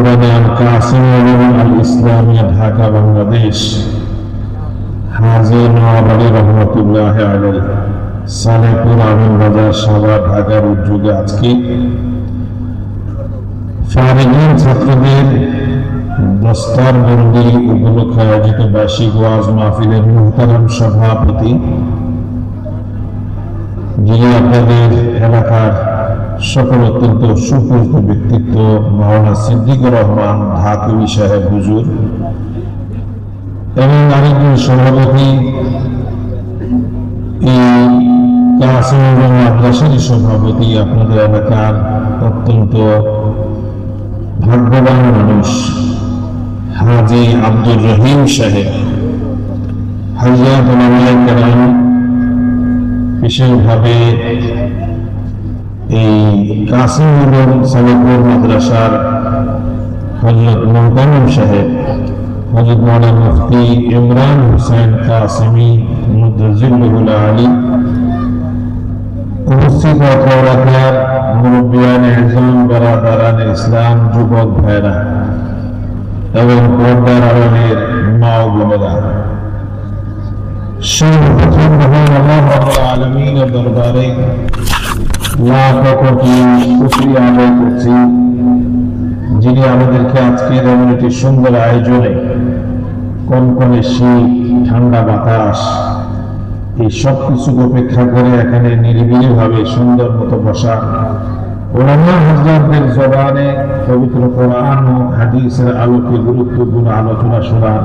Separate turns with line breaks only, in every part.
কোরআন কাসিম আল ইসলামিয়া ঢাকা বাংলাদেশ হাজী নওয়াব আলী রহমতুল্লাহ আলাইহি সালেপুর আমিন বাজার সাভার ঢাকার উদ্যোগে আজকে ফারিগিন ছাত্রদের দস্তারবন্দি উপলক্ষে আয়োজিত বার্ষিক ওয়াজ মাহফিলের মুহতারাম সভাপতি, যিনি আপনাদের এলাকার সকল অত্যন্ত সুপরিচিত ব্যক্তিত্ব মাওলানা সিদ্দিকুর রহমান ঢাকুই সাহেব হুজুর, এবং আরেকজন সভাপতি এই কাসিম মাদ্রাসার সভাপতি, আপনাদের এলাকার অত্যন্ত ভাগ্যবান মানুষ হাজী আব্দুর রহিম সাহেব, হাজিয়াত ওলামায়ে কেরাম, বিশেষভাবে এই কাসিম সালেপুর মাদ্রাসার হযরত মোহতামিম সাহেব, হযরত মাওলানা মুফতি ইমরান হোসেন কাসিমি মুদাজ্জিলুল আলী, উপস্থিত এলাকার মুরব্বিয়ান আযম, বারাদারান ইসলাম, যুবক ভাইরা এবং পর্দার আড়ালের মা ও বোনেরা, সর্বপ্রথম আল্লাহ রাব্বুল আলামিনের দরবারে লাখ কোটি শুকরিয়া আদায় করছি, যিনি আমাদেরকে আজকের এমন একটি সুন্দর আয়োজনে কনকনে শীত, ঠান্ডা বাতাস, এই সব কিছু উপেক্ষা করে এখানে নিরিবিলি ভাবে সুন্দর মতো বসা, ওলামা হযরতদের জবানে পবিত্র কোরআন ও হাদিসের আলোকে গুরুত্বপূর্ণ আলোচনা শোনার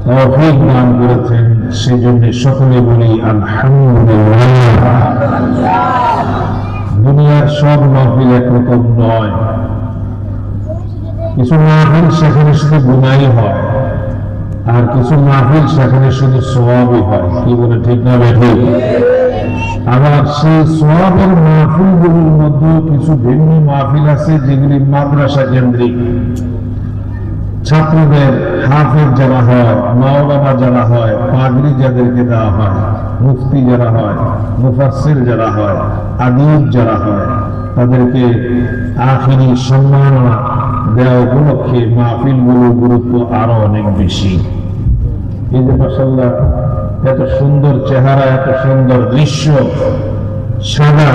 তৌফিক দান করেছেন। সেই জন্য সকলে বলি আলহামদুলিল্লাহ। দুনিয়ার সব মাহফিল একরকম নয়, কিছু মাহফিল সেখানে শুধু গুনাই হয়, আর কিছু মাহফিল সেখানে শুধু সওয়াবই হয়। কি বলে, ঠিক না বেঠি? আবার সেই সওয়াবের মাহফিলগুলোর মধ্যে কিছু ভিন্ন মাহফিল আছে যেগুলি মাদ্রাসা কেন্দ্রিক, ছাত্রদের হাফেজ যারা হয়, মাওলানা যারা হয়, পাগড়ি যাদেরকে দেওয়া হয়, মুফতি যারা হয়, মুফাসসির যারা হয়, আদিব যারা হয়, তাদেরকে আখিরি সম্মাননা দেওয়া উপলক্ষে মাহফিলগুলোর গুরুত্ব আরো অনেক বেশি। এই যে মাশাআল্লাহ এত সুন্দর চেহারা, এত সুন্দর দৃশ্য, সাদা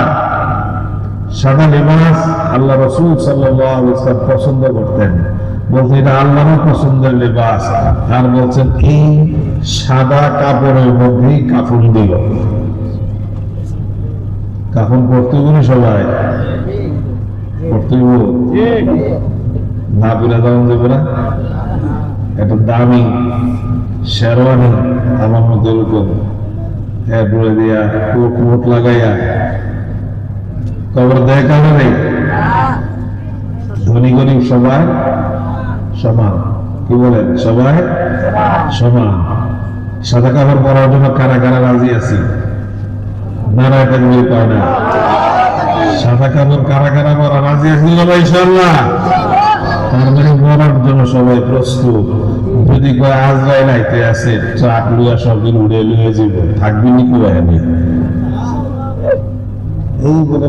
সাদা লেবাস আল্লাহ রাসূল সাল্লাল্লাহু আলাইহি ওয়াসাল্লাম পছন্দ করতেন, বলতে এটা আল্লাহর পছন্দের লেবাস। আর বলছেন এই সাদা কাপড়ের মধ্যেই কাফন দিল। কাফন পড়তে বলি সবাই পড়তে না পুরা দাম দেবো না, একটা দামি শেরওয়ানি আমার মতো এরকম এরপরে দিয়া কোট লাগাইয়া কবর দেয় কারণে ধনী গরিব সবাই সমান। কি বলেন, সবাই সমান। সাদা কাপড় পরার জন্য কারা কারা রাজি আছি? নারায় তাকবীর পায় না। সাদা কাপড় কারা কারা পরা রাজি আছি ইনশাআল্লাহ? তার মানে মরার জন্য সবাই প্রস্তুত। যদি কয় আজরাইল আইতে আছে, ট্রাক লইয়া সবদিন উড়ে লইয়ে যাব, থাকবি নি কি হয়নি? এই বলে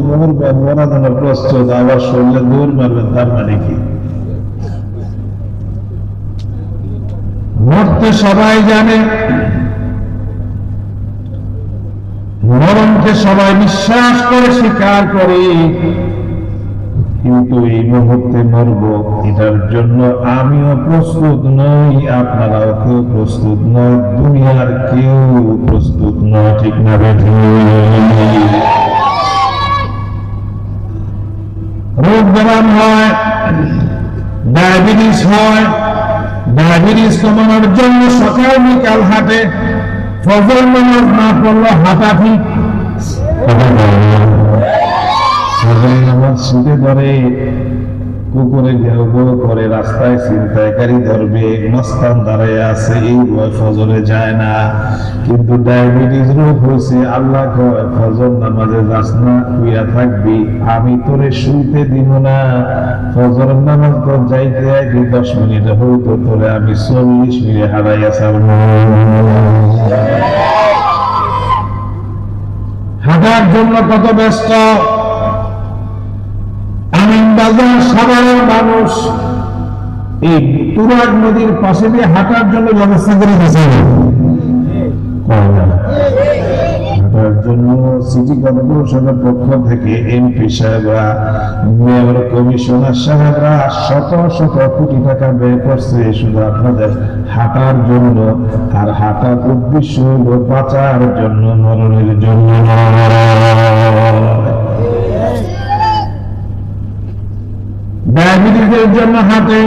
মরার জন্য প্রস্তুত, আবার শরীরে দৌড় মারবেন, তার মানে কি? মরতে সবাই জানে, মরণকে সবাই বিশ্বাস করে স্বীকার করে, কিন্তু এই মুহূর্তে মরব এটার জন্য আমিও প্রস্তুত নই, আপনারাও কেউ প্রস্তুত নয়, দুনিয়ার কেউ প্রস্তুত নয়। ঠিক না বেঠি? রোগ ব্যায়াম হয়, ডায়াবেটিস হয়, ডায়াবেটিস কমানোর জন্য সকাল বিকাল হাঁটে, ফজর নামাজ না পড়লে হাঁটাফি, নামাজ ছুটে ধরে, পুকুরে ঘেউ করে, রাস্তায় ছিনতাইকারী ধরবে, মস্তান দাঁড়ায় আছে, এই ভয় ফজরে যায় না। কিন্তু ডায়াবেটিস রোগ হয়েছে, আল্লাহ কয় ফজর নামাজে যাস না, শুইয়া থাকবি, আমি তোরে শুইতে দিব না। ফজর নামাজ তো যাইতে যাইতে 10 মিনিট হইতো, তোরে আমি 40 মিনিট হারাইয়া ছাড়ব। হাঁটার জন্য কত ব্যস্ত বাজার, 7 মানুষ এই তুরাগ নদীর পাশে দিয়ে হাঁটার জন্য ব্যবস্থা করে দিয়েছে হাঁটার জন্য সিটি কর্পোরেশনের পক্ষ থেকে এমপি সাহেবরা, মেয়র, কমিশনার সাহেবরা শত শত কোটি টাকা ব্যয় করছে শুধু আপনাদের হাঁটার জন্য। আর হাঁটার উদ্দেশ্য হলো বাঁচার জন্য, মরণের জন্য। ডায়াবেটিসের জন্য হাঁটে,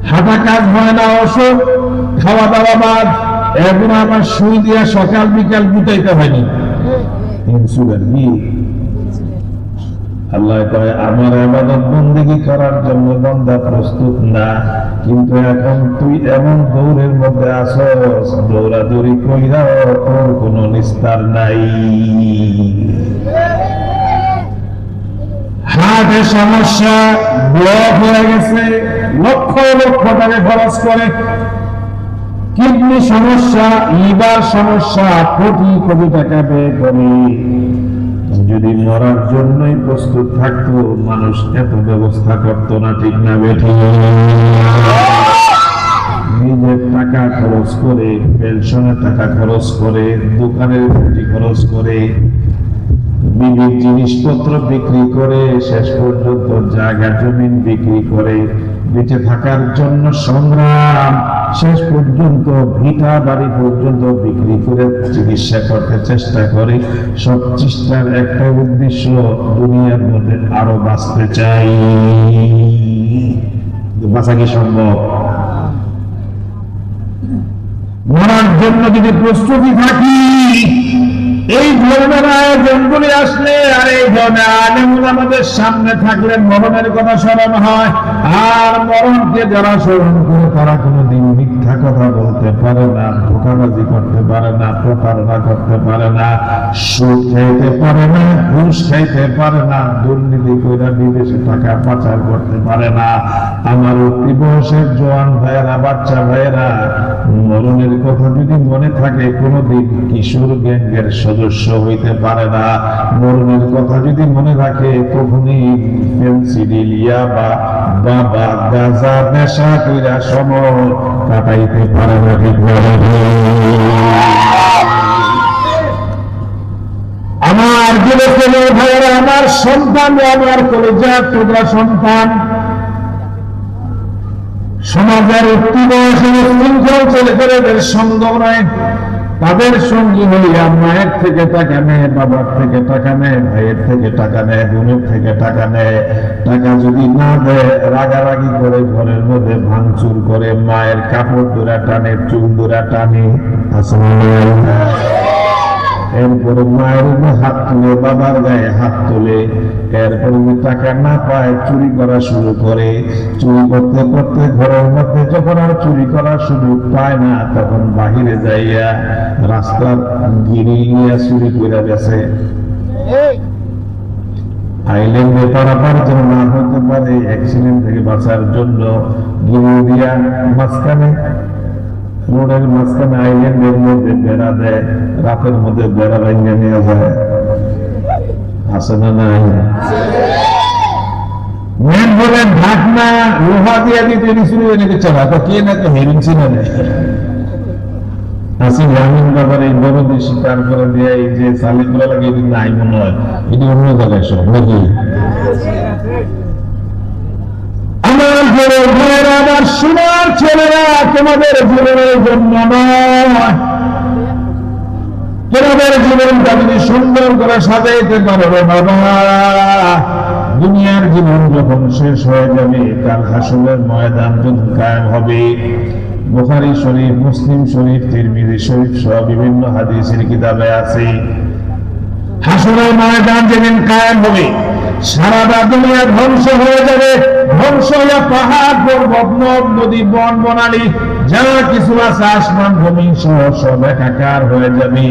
হাঁটা কাজ হয় না, অসুখ, খাওয়া দাওয়া বাদ। এখন আমার সুই দিয়া সকাল বিকাল গুটাইতে হয়নি। ইনসুলিন কি আল্লাহ কয় আমার ইবাদত বন্দেগী করার জন্য বান্দা প্রস্তুত না, কিন্তু এখন তুই এমন দৌড়ের মধ্যে আসস, দৌড়াদৌড়ি কইরা তোর কোনো নিস্তার নাই। হার্টের সমস্যা, ব্লক হয়ে গেছে, লক্ষ লক্ষ টাকা খরচ করে। কিডনি সমস্যা, লিভার সমস্যা, কোটি কোটি টাকা ব্যয় করে। যদি মরার জন্যই প্রস্তুত থাকতো মানুষ এত ব্যবস্থা করতো না, ঠিক না বেঠি? নিজের টাকা খরচ করে, পেনশনের টাকা খরচ করে, দোকানের পুঁজি খরচ করে, বিবিধ জিনিসপত্র বিক্রি করে, শেষ পর্যন্ত জায়গা জমিন বিক্রি করে, বেঁচে থাকার জন্য সংগ্রাম, শেষ পর্যন্ত ভিটা বাড়ি পর্যন্ত বিক্রি করে চিকিৎসা করতে চেষ্টা করে। সব চেষ্টার একটা উদ্দেশ্য, দুনিয়ার মধ্যে আরো বাঁচতে চাই। বাঁচা কি সম্ভব? মরার জন্য যদি প্রস্তুতি থাকি, এই ধরনের আয়োজনগুলি আসলে আর এই ধরনের আলেমুল আমাদের সামনে থাকলে মরণের কথা স্মরণ হয়। আর মরণকে যারা স্মরণ করে তারা কোনোদিন মিথ্যা কথা বলতে পারে না, ধোঁকাবাজি করতে পারে না, প্রতারণা করতে পারে না, সুদ খাইতে পারে না, ঘুষ খাইতে পারে না, দুর্নীতি করে বিদেশে টাকা পাচার করতে পারে না। আমার অতি বয়সের জওয়ান ভাইয়েরা, বাচ্চা ভাইয়েরা, মরণের কথা যদি মনে থাকে কোনোদিন কিশোর গ্যাংয়ের সদস্য হইতে পারে না। মরণের কথা যদি মনে রাখে তখনই পেন্সিলিয়া বা বাবা গাঁজা নেশা কইরা সময় কাটাইতে পারে না, ঠিক না? আমার যুবকের ভাইয়েরা, আমার সন্তান, আমার কলেজার টুকরা সন্তান, সমাজের উঠতি বয়সের শৃঙ্খল ছেলেপেলেদের সঙ্গ নয়, তাদের সঙ্গী হইয়া মায়ের থেকে টাকা নেয়, বাবার থেকে টাকা নেয়, ভাইয়ের থেকে টাকা নেয়, বোনের থেকে টাকা নেয়। টাকা যদি না দেয় রাগারাগি করে, ঘরের মধ্যে ভাঙচুর করে, মায়ের কাপড় ধরা টানে, চুল ধরা টানে। এরপরে মায়ের উপর হাত তুলে, বাবার গায়ে হাত তুলে। এরপরে টাকা না পায় চুরি করা শুরু করে। চুরি করতে করতে ঘরের মধ্যে যখন আর চুরি করার সুযোগ পায় না, তখন বাহিরে যাইয়া রাস্তার গিরি নিয়ে চুরি করে গেছে। আইল্যান্ডে পারাপার যেন না হতে পারে, অ্যাক্সিডেন্ট থেকে বাঁচার জন্য গিরি দিয়া মাঝখানে, রোডের মাঝখানে আইল্যান্ডের মধ্যে বেড়া দেয়, রাতের মধ্যে বেড়া ভেঙে নিয়ে যায়। আছে না নাই? মেন বলে ঢাকনা লোহা দিয়ে দিতে শুরু হয়ে গেছে, চালা কে নাকি হেরিং ছিল না। আছে গ্রামীণ বাজারে এই বড় বেশি, তারপরে দিয়ে এই যে সালিগুলো লাগে, এটি নাই মনে হয়, এটি অন্য জায়গায় সব নাকি? আমার ঘরেরা, আমার সোনার ছেলেরা, তোমাদের জীবনের জন্য নয়, তোমাদের জীবনটা যদি সুন্দর করে সাজাইতে পারবে বাবা, দুনিয়ার জীবন যখন শেষ হয়ে যাবে, কাল হাসরের ময়দান যখন কায়েম হবে। বুখারী শরীফ, মুসলিম শরীফ, তিরমিজি শরীফ সহ বিভিন্ন হাদিসের কিতাবে আছে, হাসরের ময়দান যেদিন কায়েম হবে, সারাটা দুনিয়া ধ্বংস হয়ে যাবে। ধ্বংস হয়ে পাহাড়, পর্বত, নদ, নদী, বন বনালী যা কিছু আছে, আসমান জমিন সহ সব একাকার হয়ে যাবে।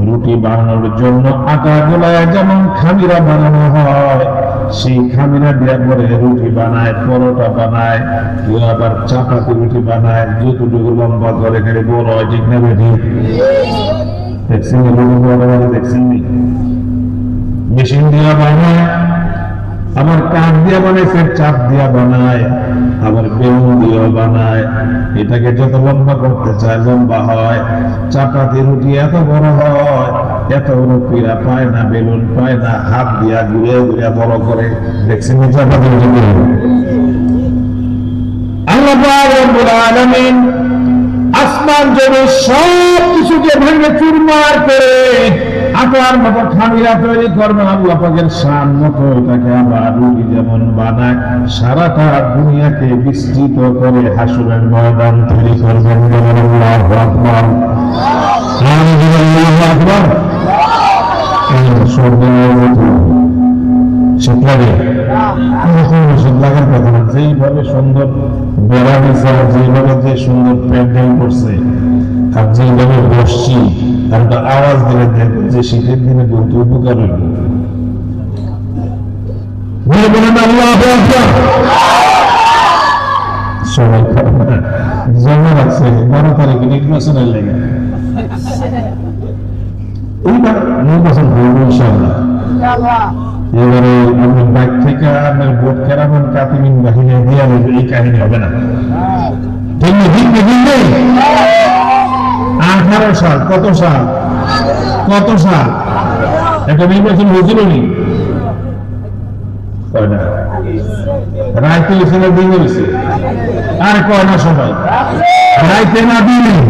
রুটি বানানোর জন্য আটা গোলায় যেমন খামিরা বানানো হয়, সেই খামিরা দেওয়ার পরে রুটি বানায়, পরোটা বানায়, কেউ আবার চাপাতি রুটি বানায়, যতটুকু লম্বা করে খেলে বড় হয়, ঠিক না বেঠি? দেখছেন? দেখছেন মেশিন দিয়ে বানায়, আবার কাঠ দিয়া বানাইছে, চাপ দিয়া বানায়, আবার বেলুন দিয়েও বানায়। এটাকে যত লম্বা করতে চায় লম্বা হয়। চাপাতি রুটি এত বড় হয়, এত বড় পীড়া পায় না, বেলুন পায় না, হাত দিয়া ঘুরে ঘুরে বড় করে। দেখছেন চাপাতি রুটি? আল্লাহ রাব্বুল আলামিন আসমান জমিন সব কিছুকে ভেঙে চুরমার করে আটার মতো খামিরা তৈরি করবেন। আল্লাহ পাকের শান মতো এটাকে আবার রুটি যেমন বানায়, সারাটা দুনিয়াকে বিস্তৃত করে হাসরের ময়দান তৈরি করবেন। আল্লাহু আকবার, আল্লাহু আকবার। শীত লাগে? শীত লাগার কথা না। যেইভাবে সুন্দর বেড়া দিচ্ছে, যেইভাবে যে সুন্দর প্যান্ডেল করছে, আর যেইভাবে বসছি, একটা আওয়াজ দিলে দেখবে যে শীতের দিনে বলতে উপকার হইব। বলেন আল্লাহু আকবার। সবাই জমা রাখছে 12 তারিখে নির্বাচনের লেগে। এইবার নির্বাচন করবো ইনশাআল্লাহ। এবারে আমি বাইক থেকে আপনার ভোট কেরামন কাতিমিন বাহিনী দিয়ে এই কাহিনী হবে না। 18 সাল, কত সাল একটা নির্বাচন হয়েছিল নি? রাইতে ছেলে দিয়ে গেছে, আর কয় না সবাই রাইতে না দিলেন,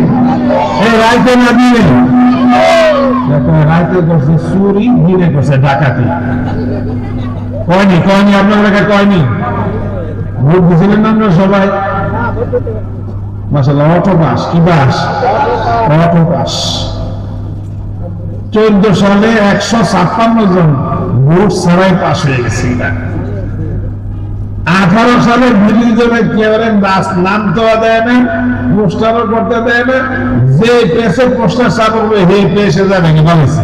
রাইতে না দিলেন, রাইতে করছে চুরি, দিনে করছে ডাকাতি। কয়নি আপনার এলাকায় কয়নি? ভোট দিয়েছিলেন না আপনারা সবাই? মাশাআল্লাহ, অটো পাস। কি পাস? Auto pass. 14 সালে 156 জন ভোট ছাড়াই পাস হয়ে গেছে। 18 সালে বিরোধী দলের কেবলের নাম তো দেয় না, পোস্টারও করতে দেয় না। যে পেশে পোস্টার ছাপাবে সেই পেশে যাবে কি বলেছে।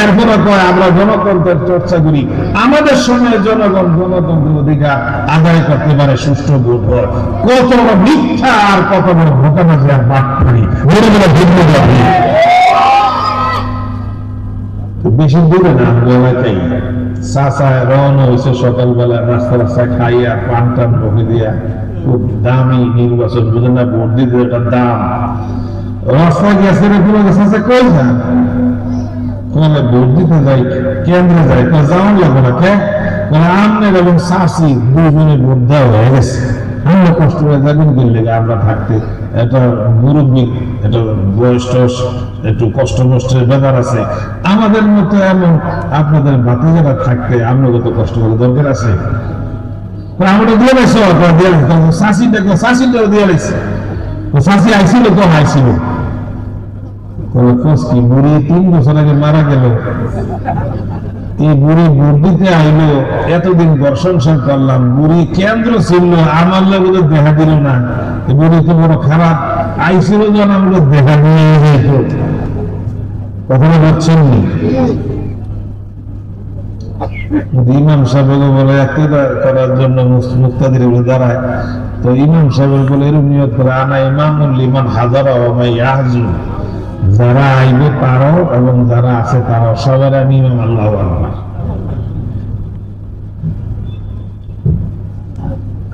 এরপরে কয় আমরা গণতন্ত্রের চর্চা করি। আমাদের সময় জনগণ গণতন্ত্রের অধিকার আদায় করতে পারে, সুষ্ঠু ভোট হয়। কত বড় মিথ্যা আর কত বড় ঘটনাবাজি আর বাটপাড়ি, বেশি দূরে না এলাকায় চাচায় রওনা হয়েছে সকালবেলা, রাস্তা রাস্তা খাইয়া পান টান বকে দিয়া। খুব দামি নির্বাচন, বুঝেন না, ভোট দিতে একটা দাম। রাস্তায় গেছে চাচা কই যান? ভোট দিতে যাই, কেন্দ্রে যাই। যাওয়ার লাগবে না, কে আমনের এবং চাষি দুজনে ভোট দেওয়া হয়ে গেছে। আমরা কষ্ট হয়ে যাবেন করলে আমরা থাকতে, একটা মুরব্বী, একটা বয়স টস, একটু কষ্ট মষ্টের ব্যাপার আছে। আমাদের মতো এমন আপনাদের ভাতিজারা থাকতে আমরা কত কষ্ট করে দরকার আছে? আমরা দিয়ে গেছ, শাশিটাও দিয়ে গেছে। শাশি আইছিল তো আইছিল কি বুড়ি 3 বছর আগে মারা গেল। এই বুড়ি ভোট দিতে আইলো, এতদিন ঘর সংসার করলাম, বুড়ি কেন্দ্র ছিল, আমার লোক দেখা দিল না। বুড়ি তো বড় খারাপ, আইছিল যখন আমরা দেখা নিয়ে যেত। কখনো বলছেন ইমাম সাহেব বলে একটিদা করার জন্য মুক্তাদির দাঁড়ায়, তো ইমাম সাহেব বলে এরকম নিয়ত করে, আনা ইমামুল লিমান হাজারা ওয়া মান ইয়াহজু, যারা আইবে তারাও এবং যারা আছে তারাও, সবার আমি ইমাম। আল্লাহু আকবার।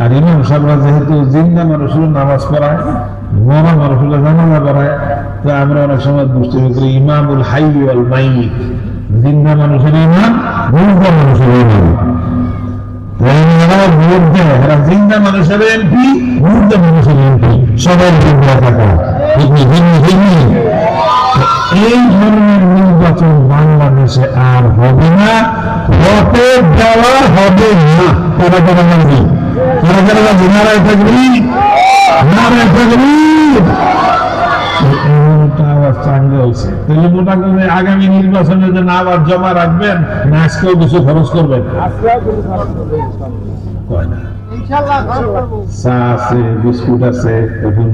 আর ইমাম সাহেবরা যেহেতু জিন্দা মানুষের নামাজ পড়ায়, মরা মানুষের জানাজা পড়ায়, তো আমরা অনেক সময় বুঝতে পারি ইমামুল হাই ওয়াল মাইয়িত, জিন্দা মানুষের ইমাম, মুর্দা মানুষের ইমাম। ভোট দেয় এরা জিন্দা মানুষের এমপি, মুর্দা মানুষের এমপি, সবাই জিন্দা থাকা। এই ধরনের নির্বাচন বাংলাদেশে আর হবে না, হতে দেওয়া হবে না। তারা তারা রাজি, তারা তারা রাজি। নারায় তাকবীর, নারায় তাকবীর। আওয়াজ চাঙ্গা হয়েছে। তাহলে মোটা করে আগামী নির্বাচনের জন্য আবার জমা রাখবেন না আজকেও কিছু খরচ করবেন? চা আছে, বিস্কুট আছে,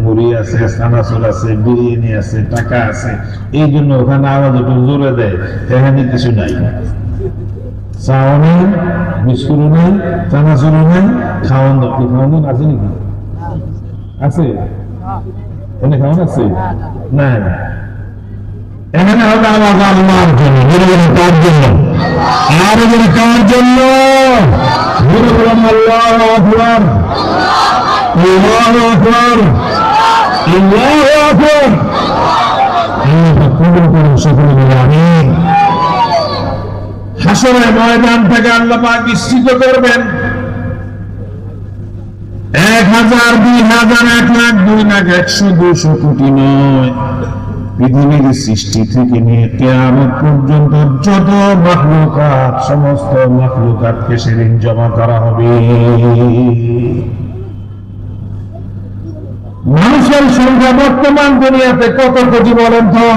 মুড়ি আছে, চানাচুর আছে, বিরিয়ানি আছে, টাকা আছে। এই জন্য ওখানে আওয়াজ একটু জোরে দেয়, এখানে কিছু নাই। চাও নেই, বিস্কুটও নেই, চানাচুরও নেই, খাওয়ান দাও। খাওয়ান দাও আছে নাকি? আছে? এখানে খাওয়ান আছে? না, এখানে হবে আওয়াজ আল্লাহর জন্য, কার জন্য? আর কার জন্য? আল্লাহু আকবার, আল্লাহু আকবার, আল্লাহু আকবার। কবুল করুন সকলে মিলে আমিন। হাসরের ময়দান থেকে আল্লাহ পাক নিশ্চিত করবেন 1000, 2000, 1 লাখ, 2 লাখ, 100, 200 কোটি নয়, পৃথিবীর সৃষ্টি থেকে নিয়ে কিয়ামত পর্যন্ত যত মাখলুকাত, সমস্ত মাখলুকাতকে সেদিন জমা করা হবে। মানুষের সংখ্যা বর্তমান দুনিয়াতে কত কোটি বলেন তো?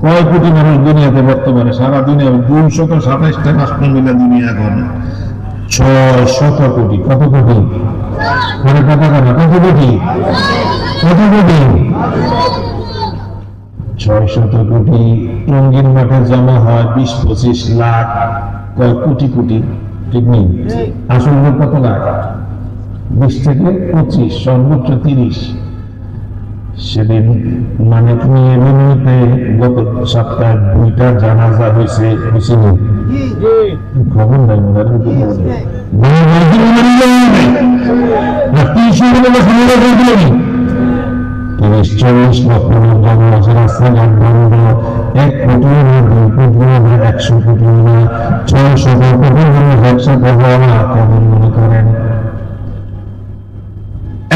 কয় কোটি মানুষ দুনিয়াতে বর্তমানে? সারা দুনিয়া 227টা রাষ্ট্র মিলে দুনিয়া এখন 600 কোটি। কত কোটি? মানে কত কথা? কত কোটি? কত কোটি? 600 কোটি। রঙিন মাঠে জমা হয় 20-25 লাখ। কয় কোটি কোটি? ঠিক নেই। আসলে কত লাখ? 20 থেকে 25, সর্বোচ্চ 30। সেদিন মানে তুমি এমনিতে গত সপ্তাহে 2টা জানাজা হয়েছে, বুঝছিল? খবর নাই মনে হয়। 30-40 লক্ষ রাস্তাঘাট বন্ধ। 1 কোটি, 2 কোটি, 100 কোটি, 600 কোটি একসাথে হওয়া কেমন মনে করেন?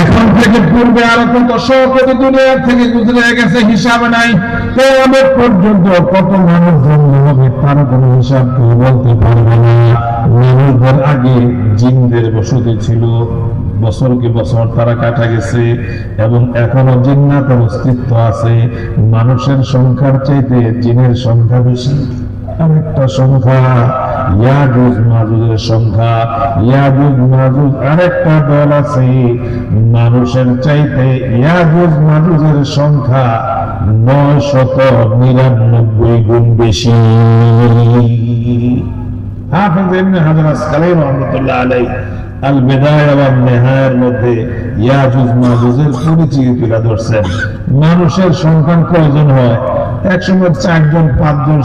এখন থেকে পূর্বে আরো কত 100 কোটি দুনিয়ার থেকে গুজরে গেছে, হিসাব নাই। কিয়ামত পর্যন্ত কত মানুষ জন্ম হবে তার কোনো হিসাব কেউ বলতে পারবে না। মানুষদের আগে জিনদের বসতি ছিল, বছরকে বছর তারা কাটা গেছে এবং এখনো জিন্নাতের অস্তিত্ব আছে। মানুষের সংখ্যার চাইতে জিনের সংখ্যা বেশি। আরেকটা সংখ্যা ইয়াজুজ মাজুজের সংখ্যা। ইয়াজুজ মাজুজ আরেকটা দল আছে, মানুষের চাইতে ইয়াজুজ মাজুজের সংখ্যা 999 গুণ বেশি। হাফেজ ইবনে হাজার আসকালী রাহমাতুল্লাহ আলাইহি আল বিদায়া ওয়ান নিহায়ার মধ্যে ইয়াজুজ মাজুজের পরিচয় তুলে ধরছেন। মানুষের সংখ্যা কয়জন হয়? একসময় 4 জন, 5 জন,